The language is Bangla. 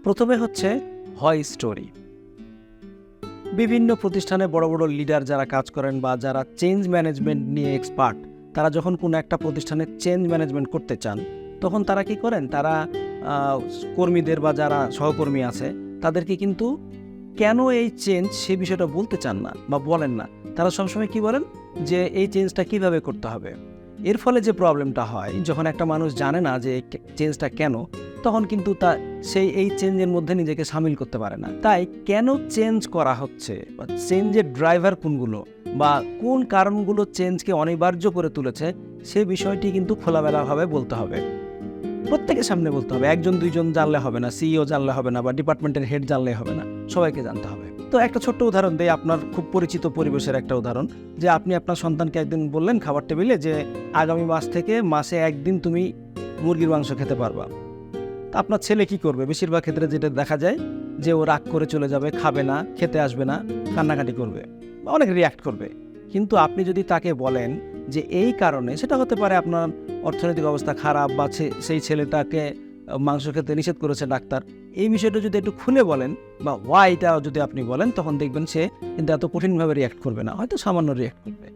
প্রথমে হচ্ছে হয় স্টোরি। বিভিন্ন প্রতিষ্ঠানে বড় বড় লিডার যারা কাজ করেন বা যারা চেঞ্জ ম্যানেজমেন্ট নিয়ে এক্সপার্ট, তারা যখন কোনো একটা প্রতিষ্ঠানে চেঞ্জ ম্যানেজমেন্ট করতে চান, তখন তারা কি করেন, তারা কর্মীদের বা যারা সহকর্মী আছে তাদেরকে কিন্তু কেন এই চেঞ্জ সে বিষয়টা বলতে চান না বা বলেন না। তারা সবসময় কি বলেন যে এই চেঞ্জটা কিভাবে করতে হবে। এর ফলে যে প্রবলেমটা হয়, যখন একটা মানুষ জানে না যে চেঞ্জটা কেন, তখন কিন্তু সেই এই চেঞ্জের মধ্যে নিজেকে সামিল করতে পারে না। তাই কেন চেঞ্জ করা হচ্ছে বা চেঞ্জের ড্রাইভার কোনগুলো বা কোন কারণগুলো চেঞ্জকে অনিবার্য করে তুলেছে, সে বিষয়টি কিন্তু খোলামেলাভাবে বলতে হবে, প্রত্যেকের সামনে বলতে হবে। একজন দুইজন জানলে হবে না, সিইও জানলে হবে না, বা ডিপার্টমেন্টের হেড জানলে হবে না, সবাইকে জানতে হবে। তো একটা ছোট্ট উদাহরণ দেই, আপনার খুব পরিচিত পরিবেশের একটা উদাহরণ, যে আপনি আপনার সন্তানকে একদিন বললেন খাবার টেবিলে যে আগামী মাস থেকে মাসে একদিন তুমি মুরগির মাংস খেতে পারবা। তা আপনার ছেলে কি করবে? বেশিরভাগ ক্ষেত্রে যেটা দেখা যায় যে ও রাগ করে চলে যাবে, খাবে না, খেতে আসবে না, কান্নাকাটি করবে, বা অনেক রিয়্যাক্ট করবে। কিন্তু আপনি যদি তাকে বলেন যে এই কারণে, সেটা হতে পারে আপনার অর্থনৈতিক অবস্থা খারাপ, বা সেই ছেলেটাকে মাংস খেতে নিষেধ করেছে ডাক্তার, এই বিষয়টা যদি একটু খুলে বলেন বা ওয়াইটা যদি আপনি বলেন, তখন দেখবেন সে কিন্তু এত কঠিনভাবে রিয়্যাক্ট করবে না, হয়তো সামান্য রিয়্যাক্ট করবে।